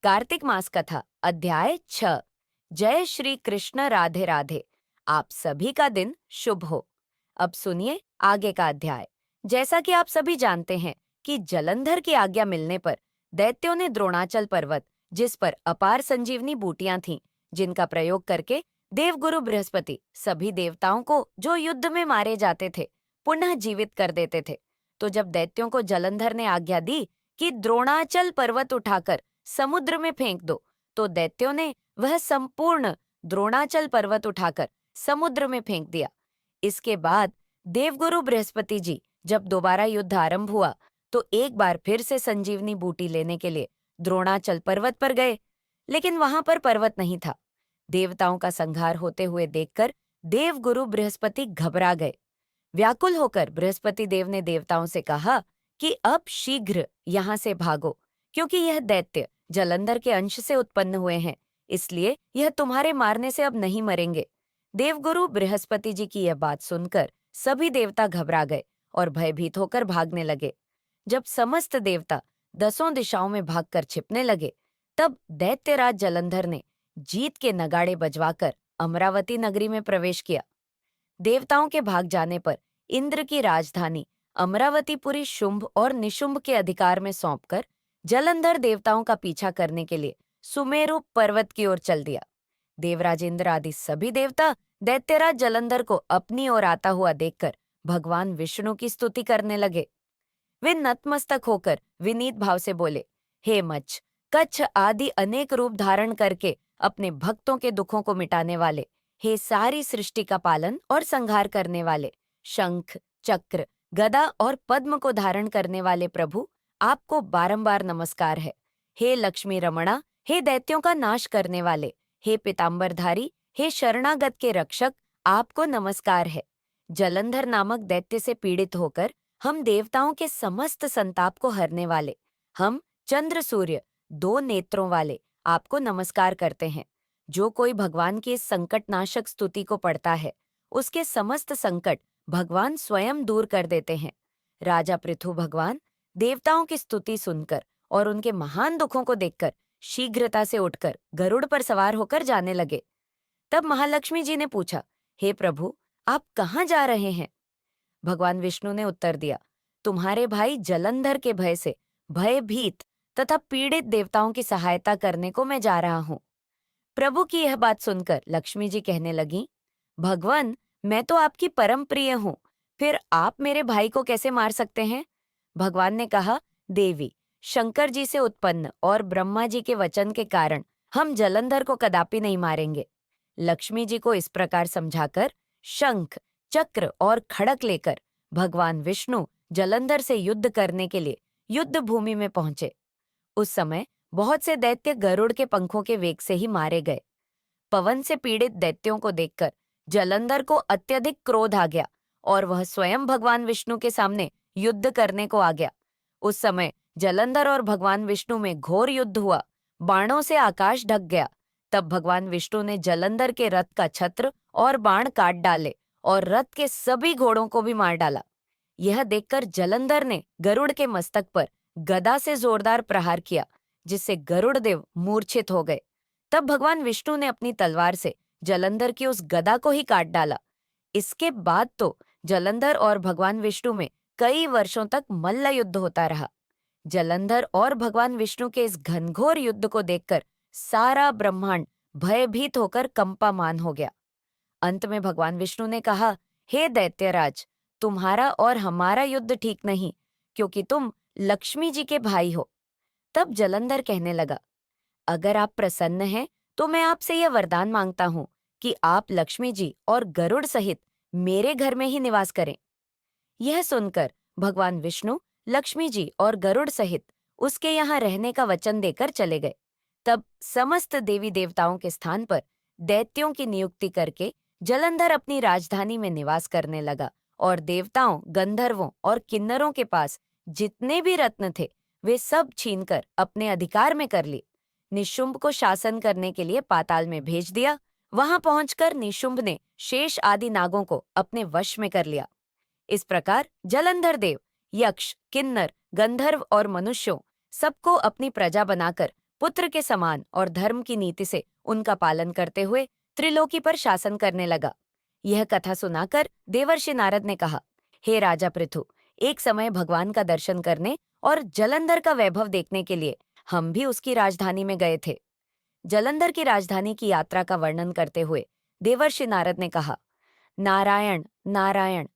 कार्तिक मास कथा अध्याय 6। जय श्री कृष्ण राधे राधे। आप सभी का दिन शुभ हो। अब सुनिए आगे का अध्याय। जैसा कि आप सभी जानते हैं कि जलंधर की आज्ञा मिलने पर दैत्यों ने द्रोणाचल पर्वत, जिस पर अपार संजीवनी बूटियां थीं, जिनका प्रयोग करके देवगुरु बृहस्पति सभी देवताओं को जो युद्ध में मारे जाते थे पुनः जीवित कर देते थे, तो जब दैत्यों को जलंधर ने आज्ञा दी कि द्रोणाचल पर्वत उठाकर समुद्र में फेंक दो, तो दैत्यों ने वह संपूर्ण द्रोणाचल पर्वत उठाकर समुद्र में फेंक दिया। इसके बाद देवगुरु बृहस्पति जी जब दोबारा युद्ध आरंभ हुआ तो एक बार फिर से संजीवनी बूटी लेने के लिए द्रोणाचल पर्वत पर गए, लेकिन वहां पर पर्वत नहीं था। देवताओं का संहार होते हुए देखकर देवगुरु बृहस्पति घबरा गए। व्याकुल होकर बृहस्पति देव ने देवताओं से कहा कि अब शीघ्र यहाँ से भागो, क्योंकि यह दैत्य जलंधर के अंश से उत्पन्न हुए हैं, इसलिए यह तुम्हारे मारने से अब नहीं मरेंगे। देवगुरु बृहस्पति जी की यह बात सुनकर सभी देवता घबरा गए और भयभीत होकर भागने लगे। जब समस्त देवता 10 दिशाओं में भागकर छिपने लगे, तब दैत्यराज जलंधर ने जीत के नगाड़े बजवाकर अमरावती नगरी में प्रवेश किया। देवताओं के भाग जाने पर इंद्र की राजधानी अमरावतीपुरी शुंभ और निशुंभ के अधिकार में सौंपकर जलंधर देवताओं का पीछा करने के लिए सुमेरु पर्वत की ओर चल दिया। देवराज इंद्र आदि सभी देवता दैत्यराज जलंधर को अपनी ओर आता हुआ देखकर भगवान विष्णु की स्तुति करने लगे। वे नतमस्तक होकर विनीत भाव से बोले, हे मच्छ, कच्छ आदि अनेक रूप धारण करके अपने भक्तों के दुखों को मिटाने वाले, हे सारी सृष्टि का पालन और संहार करने वाले, शंख, चक्र, गदा और पद्म को धारण करने वाले प्रभु, आपको बारंबार नमस्कार है। हे लक्ष्मी रमणा, हे दैत्यों का नाश करने वाले, हे पीतांबरधारी, हे शरणागत के रक्षक, आपको नमस्कार है। जलंधर नामक दैत्य से पीड़ित होकर हम देवताओं के समस्त संताप को हरने वाले, हम चंद्र सूर्य 2 नेत्रों वाले आपको नमस्कार करते हैं। जो कोई भगवान की इस संकटनाशक स्तुति को पढ़ता है, उसके समस्त संकट भगवान स्वयं दूर कर देते हैं। राजा पृथु भगवान देवताओं की स्तुति सुनकर और उनके महान दुखों को देखकर शीघ्रता से उठकर गरुड़ पर सवार होकर जाने लगे। तब महालक्ष्मी जी ने पूछा, हे प्रभु, आप कहाँ जा रहे हैं? भगवान विष्णु ने उत्तर दिया, तुम्हारे भाई जलंधर के भय से भयभीत तथा पीड़ित देवताओं की सहायता करने को मैं जा रहा हूँ। प्रभु की यह बात सुनकर लक्ष्मी जी कहने लगीं, भगवान, मैं तो आपकी परम प्रिय हूँ, फिर आप मेरे भाई को कैसे मार सकते हैं? भगवान ने कहा, देवी, शंकर जी से उत्पन्न और ब्रह्मा जी के वचन के कारण हम जलंधर को कदापि नहीं मारेंगे। लक्ष्मी जी को इस प्रकार समझाकर शंख, चक्र और खड़क लेकर भगवान विष्णु जलंधर से युद्ध करने के लिए युद्ध भूमि में पहुंचे। उस समय बहुत से दैत्य गरुड़ के पंखों के वेग से ही मारे गए। पवन से पीड़ित दैत्यों को देखकर जलंधर को अत्यधिक क्रोध आ गया और वह स्वयं भगवान विष्णु के सामने युद्ध करने को आ गया। उस समय जलंधर और भगवान विष्णु में घोर युद्ध हुआ। बाणों से आकाश ढक गया। तब भगवान विष्णु ने जलंधर के रथ का छत्र और बाण काट डाले और रथ के सभी घोड़ों को भी मार डाला। यह देखकर जलंधर ने गरुड़ के मस्तक पर गदा से जोरदार प्रहार किया, जिससे गरुड़ देव मूर्छित हो गए। तब भगवान विष्णु ने अपनी तलवार से जलंधर की उस गदा को ही काट डाला। इसके बाद तो जलंधर और भगवान विष्णु में कई वर्षों तक मल्ल युद्ध होता रहा। जलंधर और भगवान विष्णु के इस घनघोर युद्ध को देखकर सारा ब्रह्मांड भयभीत होकर कंपामान हो गया। अंत में भगवान विष्णु ने कहा, हे दैत्यराज, तुम्हारा और हमारा युद्ध ठीक नहीं, क्योंकि तुम लक्ष्मी जी के भाई हो। तब जलंधर कहने लगा, अगर आप प्रसन्न हैं तो मैं आपसे यह वरदान मांगता हूं कि आप लक्ष्मी जी और गरुड़ सहित मेरे घर में ही निवास करें। यह सुनकर भगवान विष्णु लक्ष्मी जी और गरुड़ सहित उसके यहाँ रहने का वचन देकर चले गए। तब समस्त देवी देवताओं के स्थान पर दैत्यों की नियुक्ति करके जलंधर अपनी राजधानी में निवास करने लगा और देवताओं, गंधर्वों और किन्नरों के पास जितने भी रत्न थे वे सब छीनकर अपने अधिकार में कर लिए। निशुंभ को शासन करने के लिए पाताल में भेज दिया। वहां पहुंचकर निशुंभ ने शेष आदि नागों को अपने वश में कर लिया। इस प्रकार जलंधर देव यक्ष, किन्नर, गंधर्व और मनुष्यों सबको अपनी प्रजा बनाकर पुत्र के समान और धर्म की नीति से उनका पालन करते हुए त्रिलोकी पर शासन करने लगा। यह कथा सुनाकर देवर्षि नारद ने कहा, हे राजा पृथु, एक समय भगवान का दर्शन करने और जलंधर का वैभव देखने के लिए हम भी उसकी राजधानी में गए थे। जलंधर की राजधानी की यात्रा का वर्णन करते हुए देवर्षि नारद ने कहा, नारायण नारायण,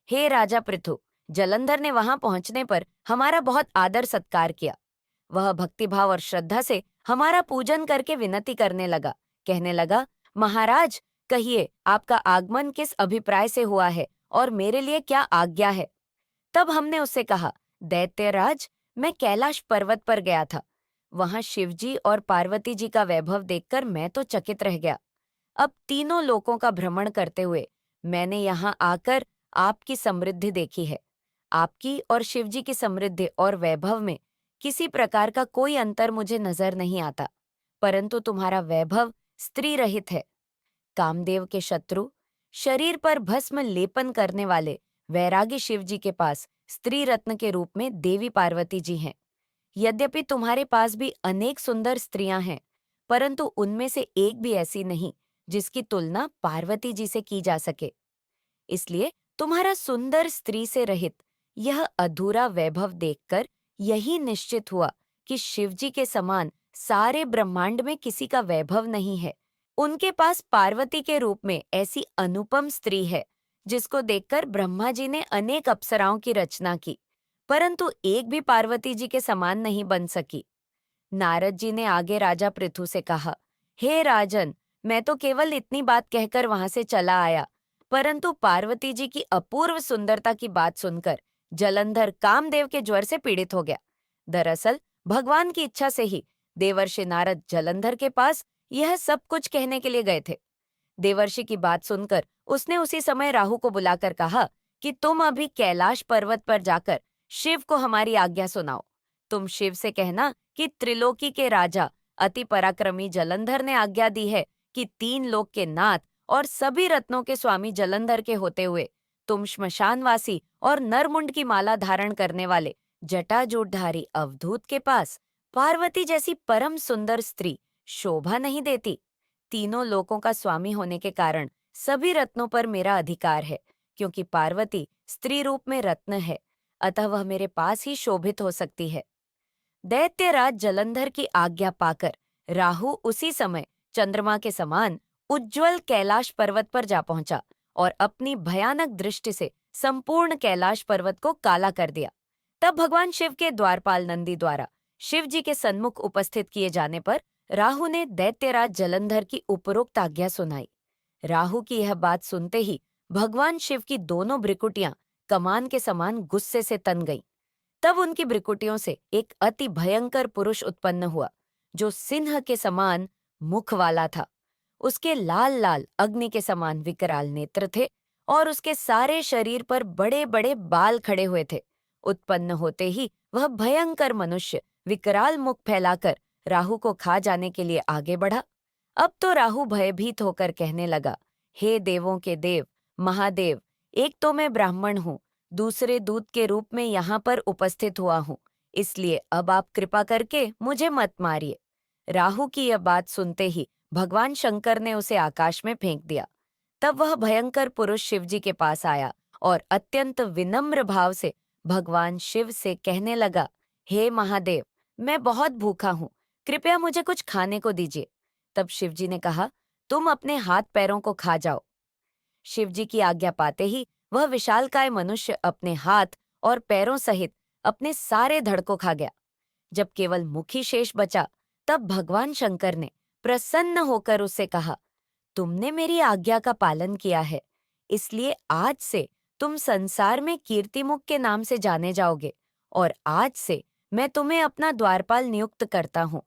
हे राजा पृथु, जलंधर ने वहां पहुंचने पर हमारा बहुत आदर सत्कार किया। वह भक्तिभाव और श्रद्धा से हमारा पूजन करके विनती करने लगा, कहने लगा, महाराज, कहिए आपका आगमन किस अभिप्राय से हुआ है और मेरे लिए क्या आज्ञा है। तब हमने उससे कहा, दैत्यराज, मैं कैलाश पर्वत पर गया था। वहां शिवजी और पार्वती जी का वैभव देखकर मैं तो चकित रह गया। अब तीनों लोकों का भ्रमण करते हुए मैंने यहाँ आकर आपकी समृद्धि देखी है। आपकी और शिवजी की समृद्धि और वैभव में किसी प्रकार का कोई अंतर मुझे नजर नहीं आता, परंतु तुम्हारा वैभव स्त्री रहित है। कामदेव के शत्रु, शरीर पर भस्म लेपन करने वाले वैरागी शिवजी के पास स्त्री रत्न के रूप में देवी पार्वती जी हैं। यद्यपि तुम्हारे पास भी अनेक सुंदर स्त्रियां हैं, परंतु उनमें से एक भी ऐसी नहीं जिसकी तुलना पार्वती जी से की जा सके। इसलिए तुम्हारा सुंदर स्त्री से रहित यह अधूरा वैभव देखकर यही निश्चित हुआ कि शिवजी के समान सारे ब्रह्मांड में किसी का वैभव नहीं है। उनके पास पार्वती के रूप में ऐसी अनुपम स्त्री है जिसको देखकर ब्रह्मा जी ने अनेक अप्सराओं की रचना की, परंतु एक भी पार्वती जी के समान नहीं बन सकी। नारद जी ने आगे राजा पृथु से कहा, हे राजन, मैं तो केवल इतनी बात कहकर वहां से चला आया, परंतु पार्वती जी की अपूर्व सुंदरता की बात सुनकर जलंधर कामदेव के ज्वर से पीड़ित हो गया। दरअसल भगवान की इच्छा से ही देवर्षि नारद जलंधर के पास यह सब कुछ कहने के लिए गए थे। देवर्षि की बात सुनकर उसने उसी समय राहु को बुलाकर कहा कि तुम अभी कैलाश पर्वत पर जाकर शिव को हमारी आज्ञा सुनाओ। तुम शिव से कहना कि त्रिलोकी के राजा अति पराक्रमी जलंधर ने आज्ञा दी है कि 3 लोक के नाथ और सभी रत्नों के स्वामी जलंधर के होते हुए तुम श्मशानवासी और नरमुंड की माला धारण करने वाले जटाजूटधारी अवधूत के पास पार्वती जैसी परम सुंदर स्त्री शोभा नहीं देती। तीनों लोकों का स्वामी होने के कारण सभी रत्नों पर मेरा अधिकार है, क्योंकि पार्वती स्त्री रूप में रत्न है, अतः वह मेरे पास ही शोभित हो सकती है। दैत्यराज जलंधर की आज्ञा पाकर राहु उसी समय चंद्रमा के समान उज्ज्वल कैलाश पर्वत पर जा पहुंचा और अपनी भयानक दृष्टि से संपूर्ण कैलाश पर्वत को काला कर दिया। तब भगवान शिव के द्वारपाल नंदी द्वारा शिव जी के सन्मुख उपस्थित किए जाने पर राहु ने दैत्यराज जलंधर की उपरोक्त आज्ञा सुनाई। राहु की यह बात सुनते ही भगवान शिव की दोनों भ्रिकुटियां कमान के समान गुस्से से तन गईं। तब उनकी भ्रिकुटियों से एक अति भयंकर पुरुष उत्पन्न हुआ, जो सिंह के समान मुख वाला था। उसके लाल लाल अग्नि के समान विकराल नेत्र थे और उसके सारे शरीर पर बड़े बड़े बाल खड़े हुए थे। उत्पन्न होते ही वह भयंकर मनुष्य विकराल मुख फैलाकर राहु को खा जाने के लिए आगे बढ़ा। अब तो राहु भयभीत होकर कहने लगा, हे देवों के देव, महादेव, एक तो मैं ब्राह्मण हूँ, दूसरे दूत के रूप में यहाँ पर उपस्थित हुआ हूँ, इसलिए अब आप कृपा करके मुझे मत मारिए। राहु की यह बात सुनते ही भगवान शंकर ने उसे आकाश में फेंक दिया। तब वह भयंकर पुरुष शिवजी के पास आया और अत्यंत विनम्र भाव से भगवान शिव से कहने लगा, हे महादेव, मैं बहुत भूखा हूँ, कृपया मुझे कुछ खाने को दीजिए। तब शिवजी ने कहा, तुम अपने हाथ पैरों को खा जाओ। शिवजी की आज्ञा पाते ही वह विशालकाय मनुष्य अपने हाथ और पैरों सहित अपने सारे धड़ को खा गया। जब केवल मुख ही शेष बचा, तब भगवान शंकर ने प्रसन्न होकर उससे कहा, तुमने मेरी आज्ञा का पालन किया है, इसलिए आज से तुम संसार में कीर्तिमुख के नाम से जाने जाओगे और आज से मैं तुम्हें अपना द्वारपाल नियुक्त करता हूँ।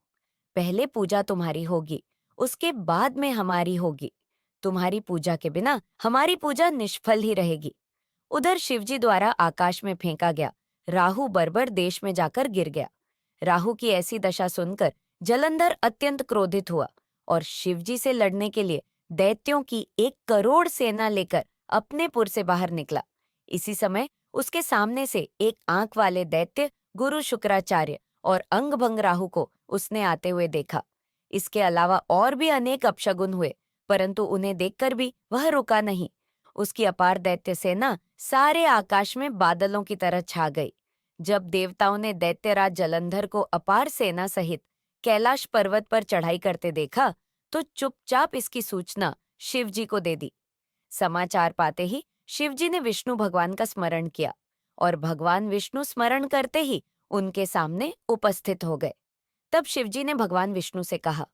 पहले पूजा तुम्हारी होगी, उसके बाद में हमारी होगी। तुम्हारी पूजा के बिना हमारी पूजा निष्फल ही रहेगी। उधर शिवजी द्वारा आकाश में फेंका गया राहु बर्बर देश में जाकर गिर गया। राहु की ऐसी दशा सुनकर जलंधर अत्यंत क्रोधित हुआ और शिवजी से लड़ने के लिए दैत्यों की 1 करोड़ सेना लेकर अपने पुर से बाहर निकला। इसी समय उसके सामने से एक आंख वाले दैत्य गुरु शुक्राचार्य और अंगभंग राहु को उसने आते हुए देखा। इसके अलावा और भी अनेक अपशगुन हुए, परंतु उन्हें देखकर भी वह रुका नहीं। उसकी अपार दैत्य सेना सारे आकाश में बादलों की तरह छा गई। जब देवताओं ने दैत्यराज जलंधर को अपार सेना सहित कैलाश पर्वत पर चढ़ाई करते देखा, तो चुपचाप इसकी सूचना शिव जी को दे दी। समाचार पाते ही शिव जी ने विष्णु भगवान का स्मरण किया और भगवान विष्णु स्मरण करते ही उनके सामने उपस्थित हो गए। तब शिव जी ने भगवान विष्णु से कहा,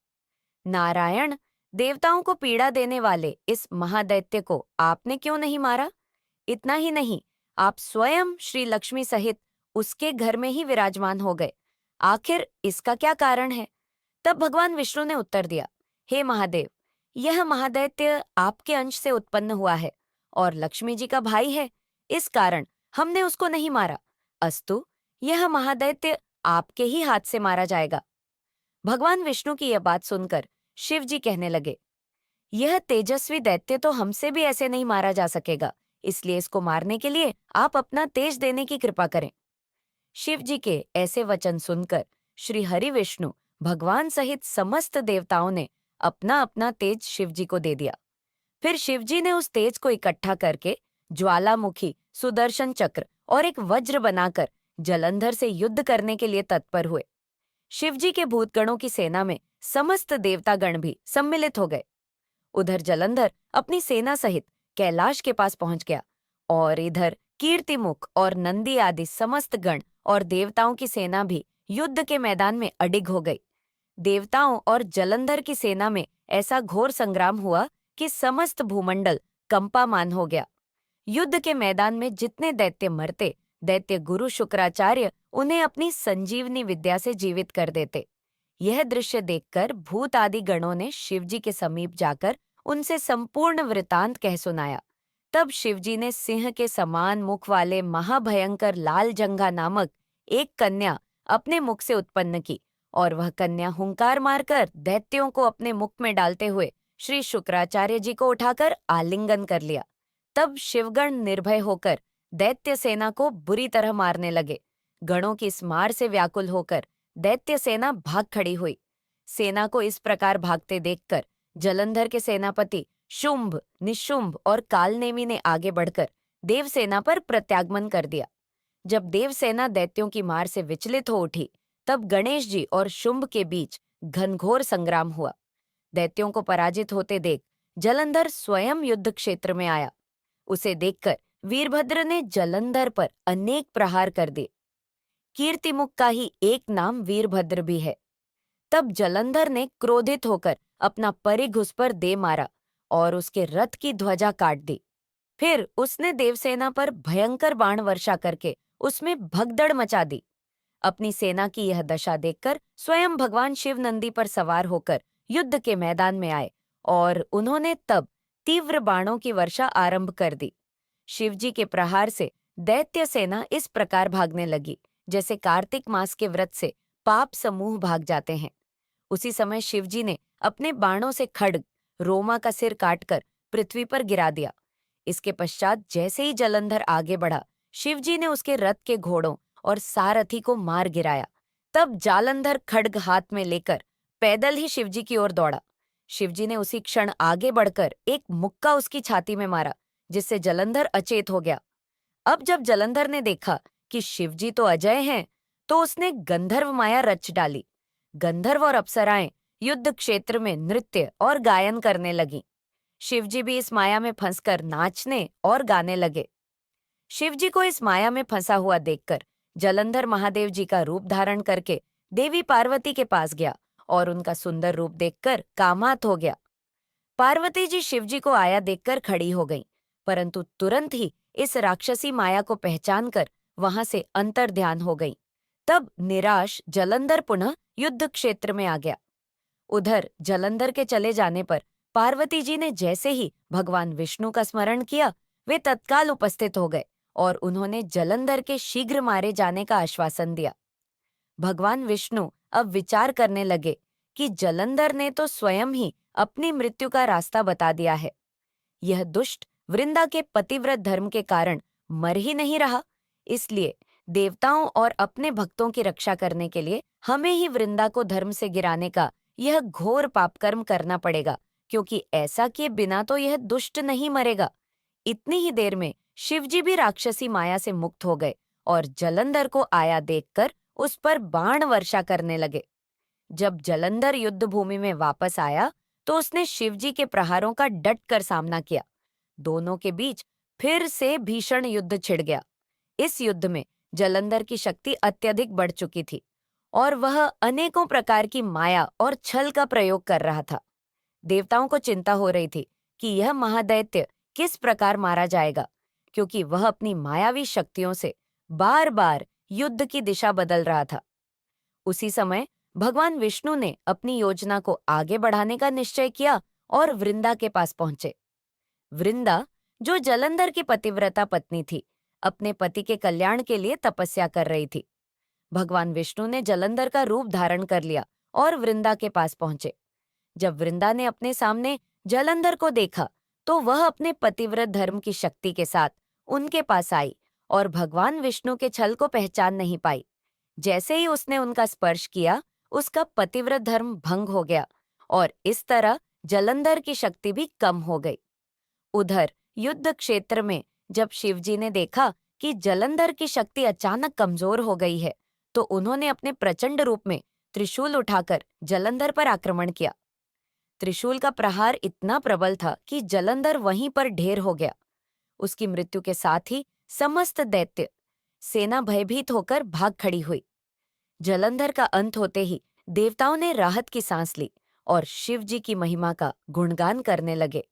नारायण, देवताओं को पीड़ा देने वाले इस महादैत्य को आपने क्यों नहीं मारा? इतना ही नहीं, आप स्वयं श्री लक्ष्मी सहित उसके घर में ही विराजमान हो गए। आखिर इसका क्या कारण है? तब भगवान विष्णु ने उत्तर दिया, हे महादेव, यह महादैत्य आपके अंश से उत्पन्न हुआ है और लक्ष्मी जी का भाई है। इस कारण हमने उसको नहीं मारा। अस्तु, यह महादैत्य आपके ही हाथ से मारा जाएगा। भगवान विष्णु की यह बात सुनकर शिव जी कहने लगे, यह तेजस्वी दैत्य तो हमसे भी ऐसे नहीं मारा जा सकेगा, इसलिए इसको मारने के लिए आप अपना तेज देने की कृपा करें। शिव जी के ऐसे वचन सुनकर श्री हरि विष्णु भगवान सहित समस्त देवताओं ने अपना अपना तेज शिव जी को दे दिया। फिर शिव जी ने उस तेज को इकट्ठा करके ज्वालामुखी, सुदर्शन चक्र और एक वज्र बनाकर जलंधर से युद्ध करने के लिए तत्पर हुए। शिव जी के भूतगणों की सेना में समस्त देवतागण भी सम्मिलित हो गए। उधर जलंधर अपनी सेना सहित कैलाश के पास पहुंच गया और इधर कीर्तिमुख और नंदी आदि समस्त गण और देवताओं की सेना भी युद्ध के मैदान में अडिग हो गई। देवताओं और जलंधर की सेना में ऐसा घोर संग्राम हुआ कि समस्त भूमंडल कंपामान हो गया। युद्ध के मैदान में जितने दैत्य मरते, दैत्य गुरु शुक्राचार्य उन्हें अपनी संजीवनी विद्या से जीवित कर देते। यह दृश्य देखकर भूत आदि गणों ने शिवजी के समीप जाकर उनसे संपूर्ण वृतांत कह सुनाया। तब शिवजी ने सिंह के समान मुख वाले महाभयंकर लाल जंघा नामक एक कन्या अपने मुख से उत्पन्न की और वह कन्या हुंकार मारकर दैत्यों को अपने मुख में डालते हुए श्री शुक्राचार्य जी को उठाकर आलिंगन कर लिया। तब शिवगण निर्भय होकर दैत्य सेना को बुरी तरह मारने लगे। गणों की इस मार से व्याकुल होकर दैत्य सेना भाग खड़ी हुई। सेना को इस प्रकार भागते देखकर जलंधर के सेनापति शुंभ, निशुंभ और कालनेमी ने आगे बढ़कर देवसेना पर प्रत्यागमन कर दिया। जब देवसेना दैत्यों की मार से विचलित हो उठी, तब गणेश जी और शुंभ के बीच घनघोर संग्राम हुआ। दैत्यों को पराजित होते देख जलंधर स्वयं युद्ध क्षेत्र में आया। उसे देखकर वीरभद्र ने जलंधर पर अनेक प्रहार कर दिए। कीर्तिमुख का ही एक नाम वीरभद्र भी है। तब जलंधर ने क्रोधित होकर अपना परिघ उस पर दे मारा और उसके रथ की ध्वजा काट दी। फिर उसने देवसेना पर भयंकर बाण वर्षा करके उसमें भगदड़ मचा दी। अपनी सेना की यह दशा देखकर स्वयं भगवान शिव नंदी पर सवार होकर युद्ध के मैदान में आए और उन्होंने तब तीव्र बाणों की वर्षा आरंभ कर दी। शिवजी के प्रहार से दैत्य सेना इस प्रकार भागने लगी जैसे कार्तिक मास के व्रत से पाप समूह भाग जाते हैं। उसी समय शिवजी ने अपने बाणों से खड्ग रोमा का सिर काटकर पृथ्वी पर गिरा दिया। इसके पश्चात जैसे ही जलंधर आगे बढ़ा, शिवजी ने उसके रथ के घोड़ों और सारथी को मार गिराया। तब जालंधर खड्ग हाथ में लेकर पैदल ही शिवजी की ओर दौड़ा। शिवजी ने उसी क्षण आगे बढ़कर एक मुक्का उसकी छाती में मारा, जिससे जलंधर अचेत हो गया। अब जब जलंधर ने देखा कि शिवजी तो अजय हैं, तो उसने गंधर्व माया रच डाली। गंधर्व और अप्सराएं युद्ध क्षेत्र में नृत्य और गायन करने लगीं। शिवजी भी इस माया में फंसकर नाचने और गाने लगे। शिवजी को इस माया में फंसा हुआ देखकर जलंधर महादेव जी का रूप धारण करके देवी पार्वती के पास गया और उनका सुंदर रूप देखकर कामात हो गया। पार्वती जी शिवजी को आया देखकर खड़ी हो गईं, परंतु तुरंत ही इस राक्षसी माया को पहचानकर वहां से अंतर्ध्यान हो गईं। तब निराश जलंधर पुनः युद्ध क्षेत्र में आ गया। उधर जलंधर के चले जाने पर पार्वती जी ने जैसे ही भगवान विष्णु का स्मरण किया, वे तत्काल उपस्थित हो गए और उन्होंने जलंधर के शीघ्र मारे जाने का आश्वासन दिया। भगवान विष्णु अब विचार करने लगे कि जलंधर ने तो स्वयं ही अपनी मृत्यु का रास्ता बता दिया है। यह दुष्ट वृंदा के पतिव्रत धर्म के कारण मर ही नहीं रहा, इसलिए देवताओं और अपने भक्तों की रक्षा करने के लिए हमें ही वृंदा को धर्म से गिराने का यह घोर पापकर्म करना पड़ेगा, क्योंकि ऐसा किए बिना तो यह दुष्ट नहीं मरेगा। इतनी ही देर में शिवजी भी राक्षसी माया से मुक्त हो गए और जलंधर को आया देखकर उस पर बाण वर्षा करने लगे। जब जलंधर युद्ध भूमि में वापस आया तो उसने शिवजी के प्रहारों का डट कर सामना किया। दोनों के बीच फिर से भीषण युद्ध छिड़ गया। इस युद्ध में जलंधर की शक्ति अत्यधिक बढ़ चुकी थी और वह अनेकों प्रकार की माया और छल का प्रयोग कर रहा था। देवताओं को चिंता हो रही थी कि यह महादैत्य किस प्रकार मारा जाएगा, क्योंकि वह अपनी मायावी शक्तियों से बार बार युद्ध की दिशा बदल रहा था। उसी समय भगवान विष्णु ने अपनी योजना को आगे बढ़ाने का निश्चय किया और वृंदा के पास पहुंचे। वृंदा, जो जलंधर की पतिव्रता पत्नी थी, अपने पति के कल्याण के लिए तपस्या कर रही थी। भगवान विष्णु ने जलंधर का रूप धारण कर लिया और वृंदा के पास पहुंचे। जब वृंदा ने अपने सामने जलंधर को देखा तो वह अपने पतिव्रत धर्म की शक्ति के साथ उनके पास आई और भगवान विष्णु के छल को पहचान नहीं पाई। जैसे ही उसने उनका स्पर्श किया, उसका पतिव्रत धर्म भंग हो गया और इस तरह जलंधर की शक्ति भी कम हो गई। उधर युद्ध क्षेत्र में जब शिवजी ने देखा कि जलंधर की शक्ति अचानक कमजोर हो गई है, तो उन्होंने अपने प्रचंड रूप में त्रिशूल उठाकर जलंधर पर आक्रमण किया। त्रिशूल का प्रहार इतना प्रबल था कि जलंधर वहीं पर ढेर हो गया। उसकी मृत्यु के साथ ही समस्त दैत्य सेना भयभीत होकर भाग खड़ी हुई। जलंधर का अंत होते ही देवताओं ने राहत की सांस ली और शिव जी की महिमा का गुणगान करने लगे।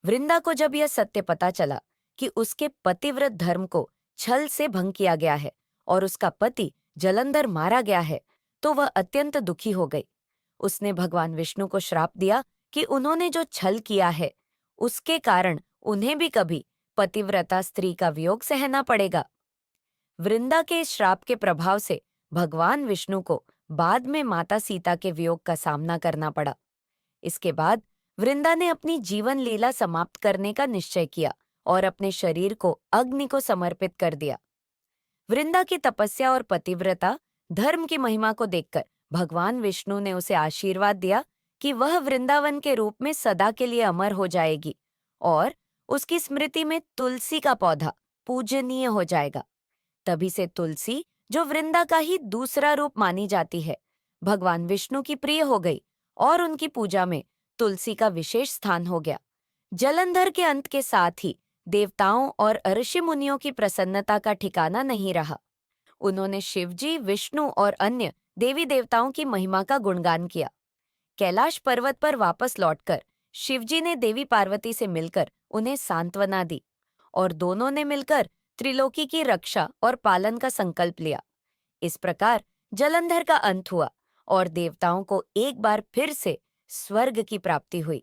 वृंदा को जब यह सत्य पता चला कि उसके पतिव्रत धर्म को छल से भंग किया गया है और उसका पति जलंधर मारा गया है, तो वह अत्यंत दुखी हो गई। उसने भगवान विष्णु को श्राप दिया कि उन्होंने जो छल किया है, उसके कारण उन्हें भी कभी पतिव्रता स्त्री का वियोग सहना पड़ेगा। वृंदा के इस श्राप के प्रभाव से भगवान विष्णु को बाद में माता सीता के वियोग का सामना करना पड़ा। इसके बाद वृंदा ने अपनी जीवन लीला समाप्त करने का निश्चय किया और अपने शरीर को अग्नि को समर्पित कर दिया। वृंदा की तपस्या और पतिव्रता धर्म की महिमा को देखकर भगवान विष्णु ने उसे आशीर्वाद दिया कि वह वृंदावन के रूप में सदा के लिए अमर हो जाएगी और उसकी स्मृति में तुलसी का पौधा पूजनीय हो जाएगा। तभी से तुलसी, जो वृंदा का ही दूसरा रूप मानी जाती है, भगवान विष्णु की प्रिय हो गई और उनकी पूजा में तुलसी का विशेष स्थान हो गया। जलंधर के अंत के साथ ही देवताओं और ऋषि मुनियों की प्रसन्नता का ठिकाना नहीं रहा। उन्होंने शिवजी, विष्णु और अन्य देवी देवताओं की महिमा का गुणगान किया। कैलाश पर्वत पर वापस लौटकर शिवजी ने देवी पार्वती से मिलकर उन्हें सांत्वना दी और दोनों ने मिलकर त्रिलोकी की रक्षा और पालन का संकल्प लिया। इस प्रकार जलंधर का अंत हुआ और देवताओं को एक बार फिर से स्वर्ग की प्राप्ति हुई।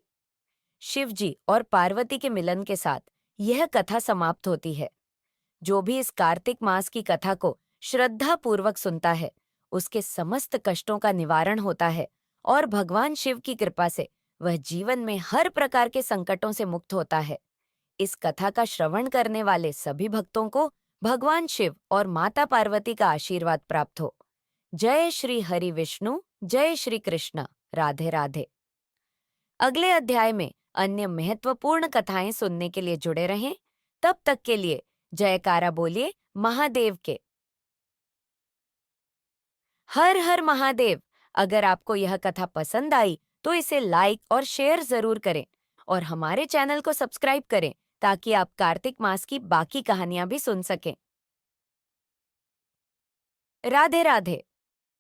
शिवजी और पार्वती के मिलन के साथ यह कथा समाप्त होती है। जो भी इस कार्तिक मास की कथा को श्रद्धा पूर्वक सुनता है, उसके समस्त कष्टों का निवारण होता है और भगवान शिव की कृपा से वह जीवन में हर प्रकार के संकटों से मुक्त होता है। इस कथा का श्रवण करने वाले सभी भक्तों को भगवान शिव और माता पार्वती का आशीर्वाद प्राप्त हो। जय श्री हरि विष्णु, जय श्री कृष्ण। राधे राधे। अगले अध्याय में अन्य महत्वपूर्ण कथाएं सुनने के लिए जुड़े रहें। तब तक के लिए जयकारा बोलिए महादेव के। हर हर महादेव। अगर आपको यह कथा पसंद आई तो इसे लाइक और शेयर जरूर करें और हमारे चैनल को सब्सक्राइब करें ताकि आप कार्तिक मास की बाकी कहानियां भी सुन सकें। राधे राधे।